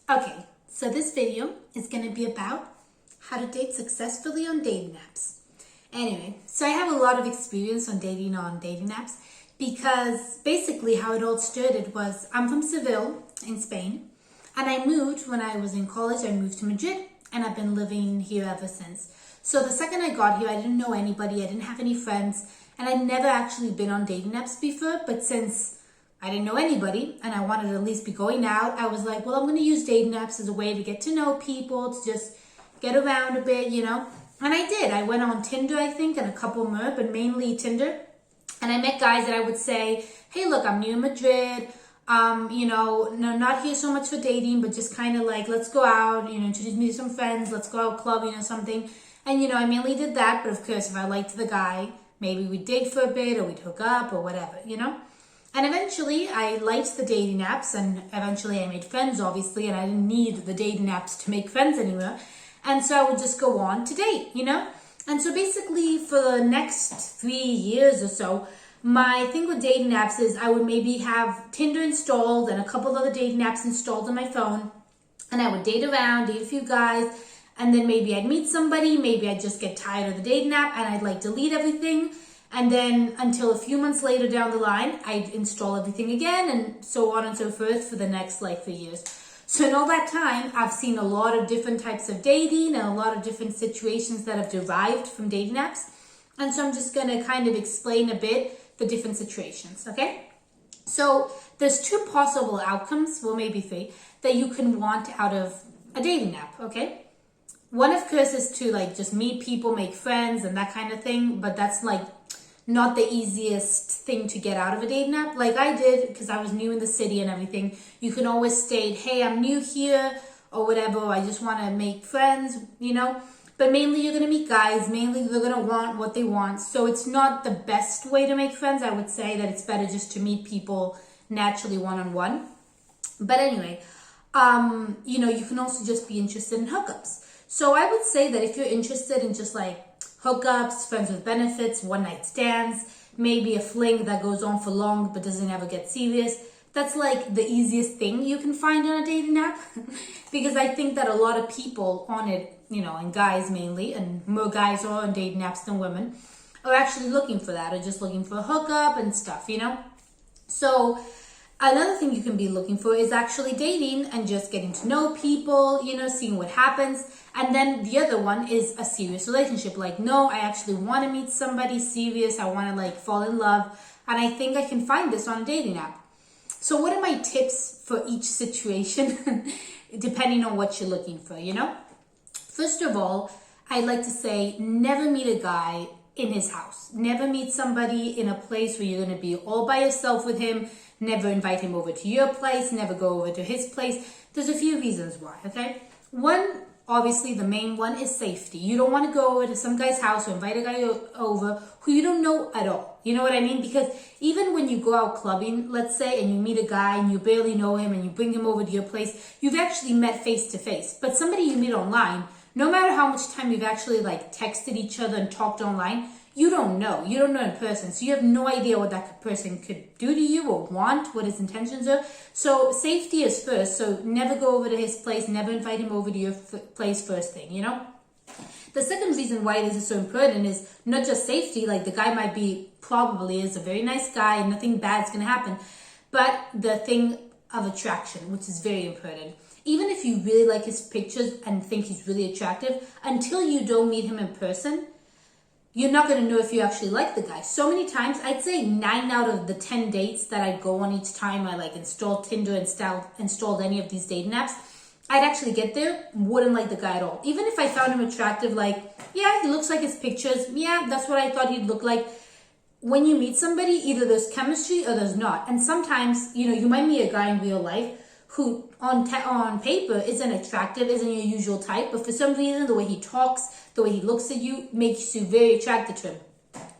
Okay, so this video is going to be about how to date successfully on dating apps. Anyway, so I have a lot of experience on dating apps because basically how it all started was I'm from Seville in Spain, and I moved when I was in college. I moved to Madrid and I've been living here ever since. So the second I got here, I didn't know anybody, I didn't have any friends, and I'd never actually been on dating apps before. But since I didn't know anybody and I wanted to at least be going out, I was like, well, I'm going to use dating apps as a way to get to know people, to just get around a bit, And I did. I went on Tinder, I think, and a couple more, but mainly Tinder. And I met guys that I would say, hey, look, I'm new in Madrid. No, not here so much for dating, but just kind of like, let's go out, introduce me to some friends, let's go out clubbing or something. And, I mainly did that. But of course, if I liked the guy, maybe we'd date for a bit or we'd hook up or whatever, And eventually I liked the dating apps, and eventually I made friends, obviously, and I didn't need the dating apps to make friends anymore. And so I would just go on to date, And so basically for the next 3 years or so, my thing with dating apps is I would maybe have Tinder installed and a couple other dating apps installed on my phone. And I would date around, date a few guys, and then maybe I'd meet somebody, maybe I'd just get tired of the dating app and I'd like delete everything. And then until a few months later down the line, I'd install everything again, and so on and so forth for the next 3 years. So in all that time, I've seen a lot of different types of dating and a lot of different situations that have derived from dating apps. And so I'm just going to kind of explain a bit the different situations, okay? So there's 2 possible outcomes, well maybe 3, that you can want out of a dating app, okay? One, of course, is to just meet people, make friends and that kind of thing, but that's not the easiest thing to get out of a dating app. Like I did, because I was new in the city and everything. You can always state, hey, I'm new here or whatever, I just want to make friends, But mainly you're going to meet guys, mainly they're going to want what they want. So it's not the best way to make friends. I would say that it's better just to meet people naturally one-on-one. But anyway, you can also just be interested in hookups. So I would say that if you're interested in just hookups, friends with benefits, one-night stands, maybe a fling that goes on for long but doesn't ever get serious, that's the easiest thing you can find on a dating app. Because I think that a lot of people on it, and guys mainly, and more guys are on dating apps than women, are actually looking for that, or just looking for a hookup and stuff, So another thing you can be looking for is actually dating and just getting to know people, seeing what happens. And then the other one is a serious relationship. No, I actually want to meet somebody serious. I want to fall in love. And I think I can find this on a dating app. So what are my tips for each situation, depending on what you're looking for, First of all, I'd like to say never meet a guy in his house. Never meet somebody in a place where you're going to be all by yourself with him. Never invite him over to your place. Never go over to his place. There's a few reasons why, okay? One, obviously the main one, is safety. You don't want to go over to some guy's house or invite a guy over who you don't know at all. You know what I mean? Because even when you go out clubbing, let's say, and you meet a guy and you barely know him and you bring him over to your place, you've actually met face to face. But somebody you meet online, no matter how much time you've actually texted each other and talked online, you don't know. You don't know in person. So you have no idea what that person could do to you or want, what his intentions are. So safety is first. So never go over to his place. Never invite him over to your place first thing, The second reason why this is so important is not just safety. The guy might be, probably is a very nice guy and nothing bad's going to happen. But the thing of attraction, which is very important. Even if you really like his pictures and think he's really attractive, until you don't meet him in person, you're not going to know if you actually like the guy. So many times, I'd say 9 out of the 10 dates that I'd go on each time I installed Tinder, installed any of these dating apps, I'd actually get there, wouldn't like the guy at all. Even if I found him attractive, yeah, he looks like his pictures. Yeah, that's what I thought he'd look like. When you meet somebody, either there's chemistry or there's not. And sometimes, you might meet a guy in real life who on paper isn't attractive, isn't your usual type, but for some reason, the way he talks, the way he looks at you, makes you very attracted to him.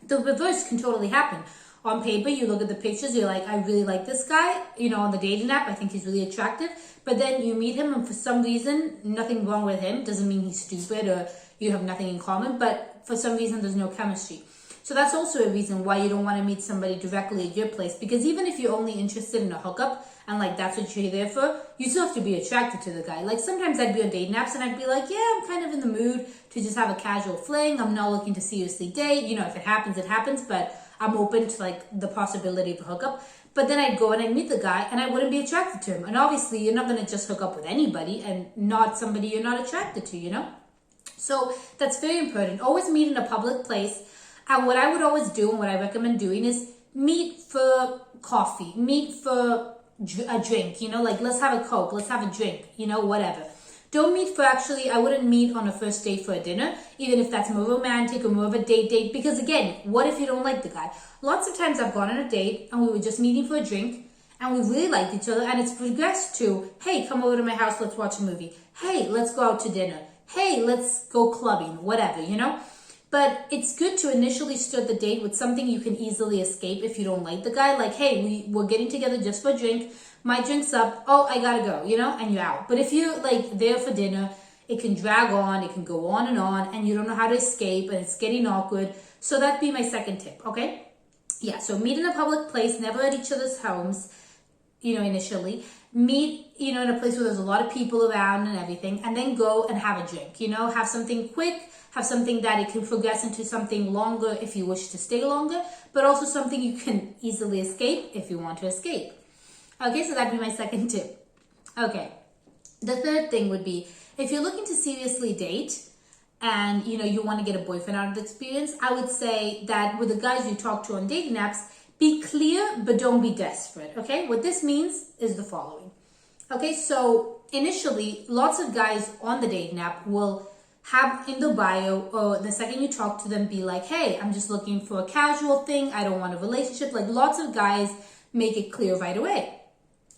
The reverse can totally happen. On paper, you look at the pictures, you're like, I really like this guy, on the dating app, I think he's really attractive, but then you meet him and for some reason, nothing wrong with him, doesn't mean he's stupid or you have nothing in common, but for some reason, there's no chemistry. So that's also a reason why you don't want to meet somebody directly at your place, because even if you're only interested in a hookup and like that's what you're there for, you still have to be attracted to the guy. Like sometimes I'd be on dating apps and I'd be like, yeah, I'm kind of in the mood to just have a casual fling. I'm not looking to seriously date. You know, if it happens, but I'm open to like the possibility of a hookup. But then I'd go and I'd meet the guy and I wouldn't be attracted to him. And obviously you're not going to just hook up with anybody and not somebody you're not attracted to, you know? So that's very important. Always meet in a public place. And what I would always do and what I recommend doing is meet for coffee, meet for a drink, you know, like let's have a Coke, let's have a drink, you know, whatever. Don't meet for actually, I wouldn't meet on a first date for a dinner, even if that's more romantic or more of a date, because again, what if you don't like the guy? Lots of times I've gone on a date and we were just meeting for a drink and we really liked each other and it's progressed to, hey, come over to my house, let's watch a movie. Hey, let's go out to dinner. Hey, let's go clubbing, whatever, you know? But it's good to initially start the date with something you can easily escape if you don't like the guy. Like, hey, we're getting together just for a drink. My drink's up. Oh, I gotta go, you know, and you're out. But if you're like there for dinner, it can drag on, it can go on, and you don't know how to escape, and it's getting awkward. So that'd be my second tip, okay? Yeah, so meet in a public place, never at each other's homes, you know, initially. Meet, you know, in a place where there's a lot of people around and everything, and then go and have a drink, you know, have something quick, have something that it can progress into something longer if you wish to stay longer, but also something you can easily escape if you want to escape. Okay, so that'd be my second tip. Okay, the third thing would be, if you're looking to seriously date and, you know, you want to get a boyfriend out of the experience, I would say that with the guys you talk to on dating apps, be clear, but don't be desperate, okay? What this means is the following. Okay, so initially, lots of guys on the dating app will have in the bio, or the second you talk to them, be like, hey, I'm just looking for a casual thing. I don't want a relationship. Like lots of guys make it clear right away.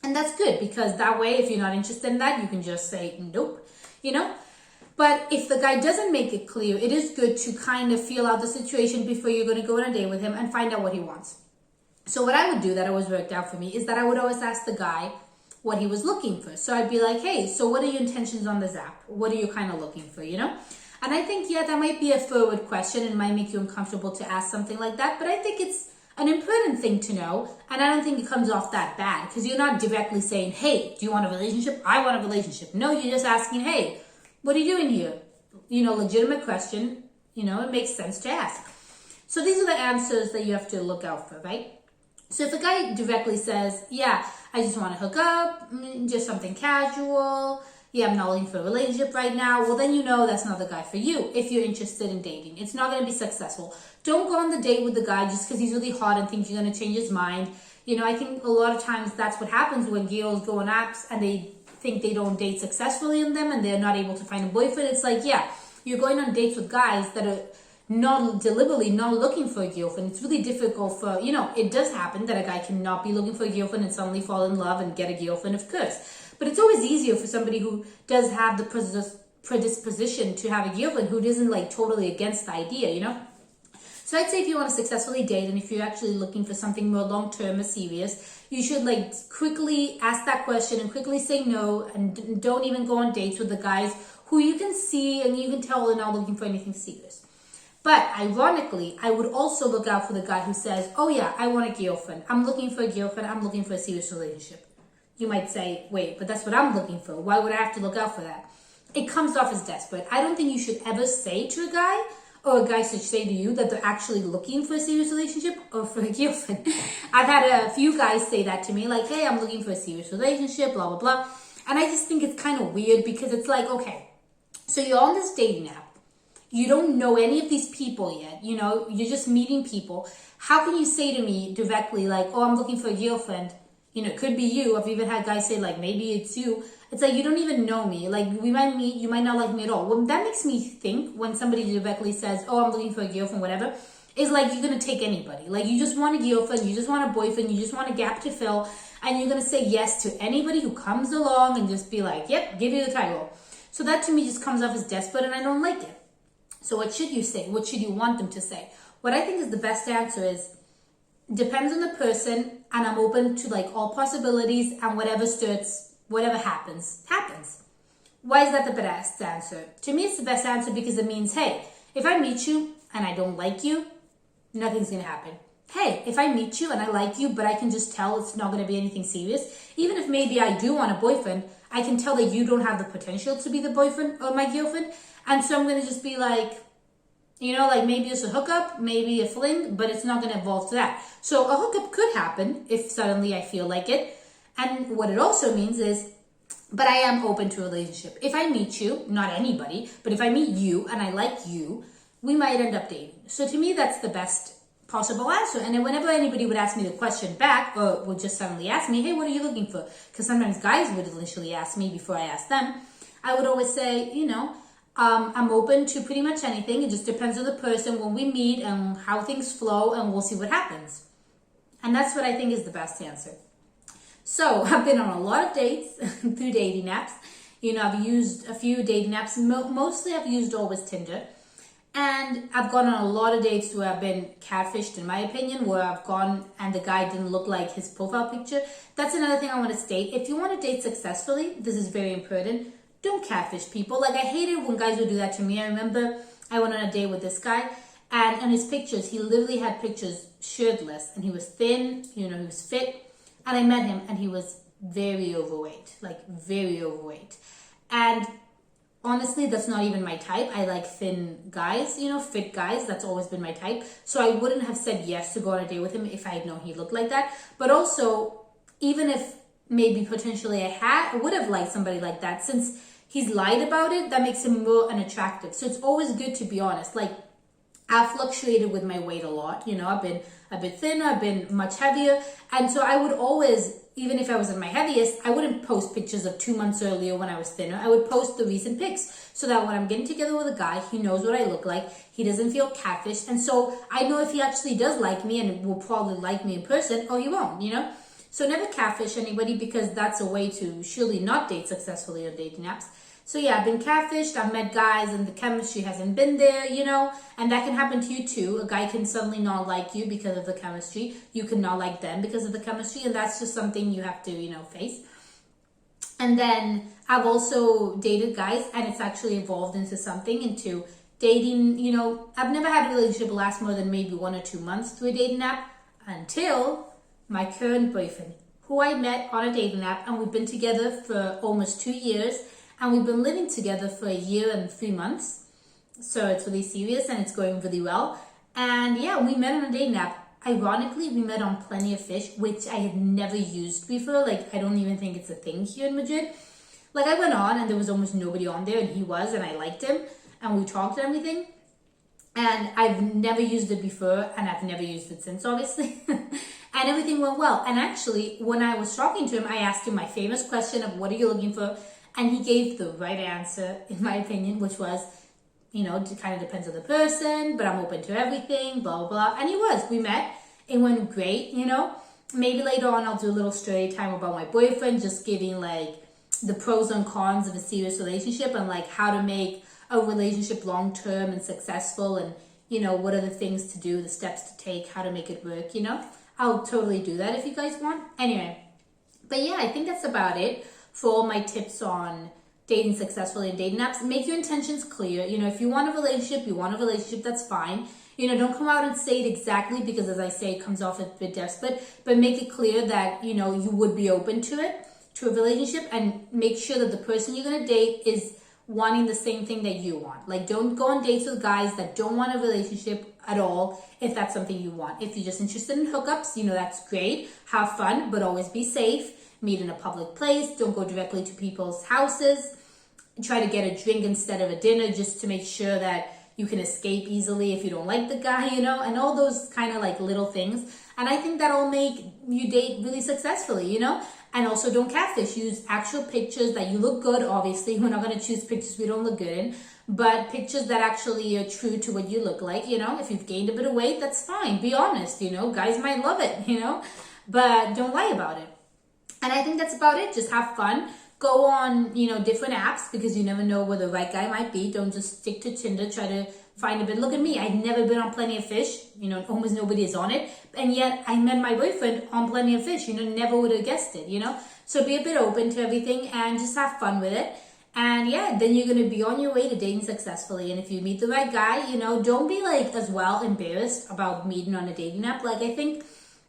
And that's good because that way, if you're not interested in that, you can just say, nope, you know? But if the guy doesn't make it clear, it is good to kind of feel out the situation before you're going to go on a date with him and find out what he wants. So what I would do that always worked out for me is that I would always ask the guy what he was looking for. So I'd be like, hey, so what are your intentions on this app? What are you kind of looking for, you know? And I think, yeah, that might be a forward question and might make you uncomfortable to ask something like that. But I think it's an important thing to know. And I don't think it comes off that bad because you're not directly saying, hey, do you want a relationship? I want a relationship. No, you're just asking, hey, what are you doing here? You know, legitimate question. You know, it makes sense to ask. So these are the answers that you have to look out for, right? So if a guy directly says, yeah, I just want to hook up, just something casual, yeah, I'm not looking for a relationship right now, well, then you know that's not the guy for you if you're interested in dating. It's not going to be successful. Don't go on the date with the guy just because he's really hot and thinks you're going to change his mind. You know, I think a lot of times that's what happens when girls go on apps and they think they don't date successfully in them and they're not able to find a boyfriend. It's like, yeah, you're going on dates with guys that are not deliberately not looking for a girlfriend. It's really difficult for, you know, it does happen that a guy cannot be looking for a girlfriend and suddenly fall in love and get a girlfriend, of course. But it's always easier for somebody who does have the predisposition to have a girlfriend who isn't like totally against the idea, you know? So I'd say if you want to successfully date and if you're actually looking for something more long-term or serious, you should like quickly ask that question and quickly say no and don't even go on dates with the guys who you can see and you can tell they're not looking for anything serious. But ironically, I would also look out for the guy who says, oh yeah, I want a girlfriend. I'm looking for a girlfriend. I'm looking for a serious relationship. You might say, wait, but that's what I'm looking for. Why would I have to look out for that? It comes off as desperate. I don't think you should ever say to a guy or a guy should say to you that they're actually looking for a serious relationship or for a girlfriend. I've had a few guys say that to me, like, hey, I'm looking for a serious relationship, blah, blah, blah. And I just think it's kind of weird because it's like, okay, so you're on this dating app. You don't know any of these people yet, you know, you're just meeting people. How can you say to me directly, like, oh, I'm looking for a girlfriend? You know, it could be you. I've even had guys say, like, maybe it's you. It's like, you don't even know me. Like, we might meet, you might not like me at all. Well, that makes me think when somebody directly says, oh, I'm looking for a girlfriend, whatever, is like, you're going to take anybody. Like, you just want a girlfriend, you just want a boyfriend, you just want a gap to fill, and you're going to say yes to anybody who comes along and just be like, yep, give you the title. So that to me just comes off as desperate, and I don't like it. So what should you say? What should you want them to say? What I think is the best answer is, depends on the person, and I'm open to like all possibilities, and whatever starts, whatever happens, happens. Why is that the best answer? To me, it's the best answer because it means, hey, if I meet you and I don't like you, nothing's gonna happen. Hey, if I meet you and I like you, but I can just tell it's not gonna be anything serious, even if maybe I do want a boyfriend, I can tell that you don't have the potential to be the boyfriend or my girlfriend. And so I'm gonna just be like, like maybe it's a hookup, maybe a fling, but it's not gonna evolve to that. So a hookup could happen if suddenly I feel like it. And what it also means is, but I am open to a relationship. If I meet you, not anybody, but if I meet you and I like you, we might end up dating. So to me, that's the best possible answer. And then whenever anybody would ask me the question back, or would just suddenly ask me, hey, what are you looking for? Because sometimes guys would initially ask me before I asked them. I would always say, I'm open to pretty much anything. It just depends on the person when we meet and how things flow, and we'll see what happens. And that's what I think is the best answer. So I've been on a lot of dates through dating apps. I've used a few dating apps. Mostly I've used always Tinder. And I've gone on a lot of dates where I've been catfished, in my opinion, where I've gone and the guy didn't look like his profile picture. That's another thing I want to state. If you want to date successfully, this is very important. Don't catfish people. Like, I hated when guys would do that to me. I remember I went on a date with this guy, and on his pictures, he literally had pictures shirtless, and he was thin, he was fit. And I met him, and he was very overweight, like very overweight. And honestly, that's not even my type. I like thin guys, fit guys. That's always been my type. So I wouldn't have said yes to go on a date with him if I had known he looked like that. But also, even if maybe potentially I would have liked somebody like that, since he's lied about it, that makes him more unattractive. So it's always good to be honest. Like, I've fluctuated with my weight a lot. I've been a bit thinner, I've been much heavier. And so I would always, even if I was at my heaviest, I wouldn't post pictures of 2 months earlier when I was thinner. I would post the recent pics so that when I'm getting together with a guy, he knows what I look like. He doesn't feel catfished. And so I know if he actually does like me and will probably like me in person, or he won't, So never catfish anybody, because that's a way to surely not date successfully on dating apps. So yeah, I've been catfished, I've met guys and the chemistry hasn't been there, and that can happen to you too. A guy can suddenly not like you because of the chemistry. You can not like them because of the chemistry, and that's just something you have to, face. And then I've also dated guys, and it's actually evolved into dating, I've never had a relationship last more than maybe 1 or 2 months through a dating app until my current boyfriend, who I met on a dating app, and we've been together for almost 2 years. And we've been living together for 1 year and 3 months. So it's really serious and it's going really well. And yeah, we met on a dating app. Ironically, we met on Plenty of Fish, which I had never used before. Like, I don't even think it's a thing here in Madrid. Like, I went on and there was almost nobody on there, and he was, and I liked him. And we talked and everything. And I've never used it before, and I've never used it since, obviously. And everything went well. And actually, when I was talking to him, I asked him my famous question of, what are you looking for? And he gave the right answer, in my opinion, which was, it kind of depends on the person, but I'm open to everything, blah, blah, blah. And he was. We met. It went great, Maybe later on I'll do a little story time about my boyfriend, just giving, like, the pros and cons of a serious relationship, and, like, how to make a relationship long-term and successful, and, what are the things to do, the steps to take, how to make it work, I'll totally do that if you guys want. Anyway, but yeah, I think that's about it for all my tips on dating successfully in dating apps. Make your intentions clear. If you want a relationship, that's fine. Don't come out and say it exactly, because as I say, it comes off a bit desperate, but make it clear that, you would be open to a relationship, and make sure that the person you're going to date is wanting the same thing that you want. Like, don't go on dates with guys that don't want a relationship at all, if that's something you want. If you're just interested in hookups, that's great. Have fun, but always be safe. Meet in a public place. Don't go directly to people's houses. Try to get a drink instead of a dinner, just to make sure that you can escape easily if you don't like the guy, and all those kind of like little things. And I think that'll make you date really successfully, And also, don't catfish. Use actual pictures that you look good. Obviously, we're not going to choose pictures we don't look good in, but pictures that actually are true to what you look like, If you've gained a bit of weight, that's fine. Be honest, Guys might love it, but don't lie about it. And I think that's about it. Just have fun. Go on, different apps, because you never know where the right guy might be. Don't just stick to Tinder. Try to find a bit. Look at me. I've never been on Plenty of Fish. Almost nobody is on it. And yet I met my boyfriend on Plenty of Fish. Never would have guessed it, So be a bit open to everything and just have fun with it. And yeah, then you're gonna be on your way to dating successfully. And if you meet the right guy, you know, don't be like as well embarrassed about meeting on a dating app. Like I think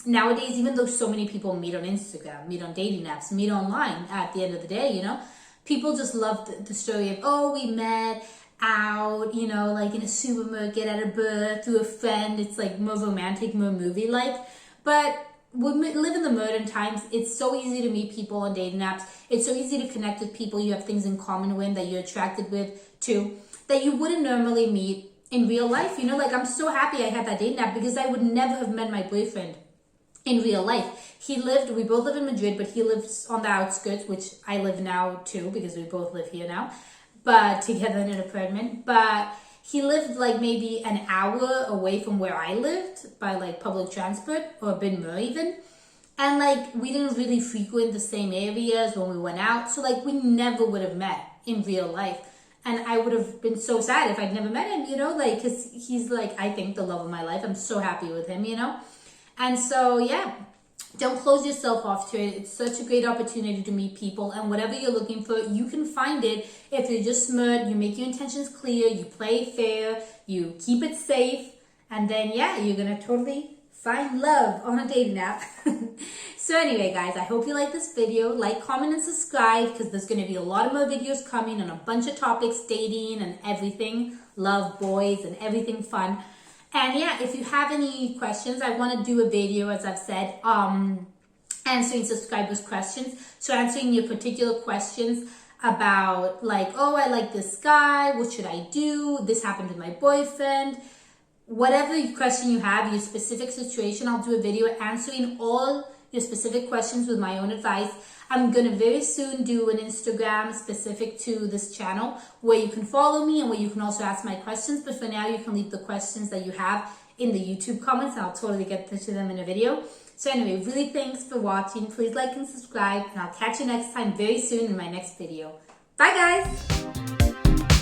nowadays, even though so many people meet on Instagram, meet on dating apps, meet online, at the end of the day, you know, people just love the story of, oh, we met out, you know, like in a supermarket at a bar through a friend. It's like more romantic, more movie-like. But we live in the modern times. It's so easy to meet people on dating apps. It's so easy to connect with people you have things in common with, that you're attracted with too, that you wouldn't normally meet in real life. You know, like I'm so happy I had that dating app, because I would never have met my boyfriend in real life. We both live in Madrid, but he lives on the outskirts, which I live now too, because we both live here now, but together in an apartment. But he lived like maybe an hour away from where I lived by like public transport, or a bit more even. And like we didn't really frequent the same areas when we went out. So like we never would have met in real life. And I would have been so sad if I'd never met him, you know, like, cause he's like, I think the love of my life. I'm so happy with him, you know? And so, yeah, don't close yourself off to it. It's such a great opportunity to meet people, and whatever you're looking for, you can find it if you're just smart, you make your intentions clear, you play fair, you keep it safe, and then, yeah, you're going to totally find love on a dating app. So anyway, guys, I hope you like this video. Like, comment, and subscribe, because there's going to be a lot of more videos coming on a bunch of topics, dating and everything, love, boys, and everything fun. And yeah, if you have any questions, I want to do a video, as I've said, answering subscribers' questions. So answering your particular questions about like, oh, I like this guy, what should I do? This happened with my boyfriend. Whatever question you have, your specific situation, I'll do a video answering all your specific questions with my own advice. I'm going to very soon do an Instagram specific to this channel where you can follow me and where you can also ask my questions. But for now, you can leave the questions that you have in the YouTube comments, and I'll totally get to them in a video. So anyway, really thanks for watching. Please like and subscribe, and I'll catch you next time very soon in my next video. Bye, guys!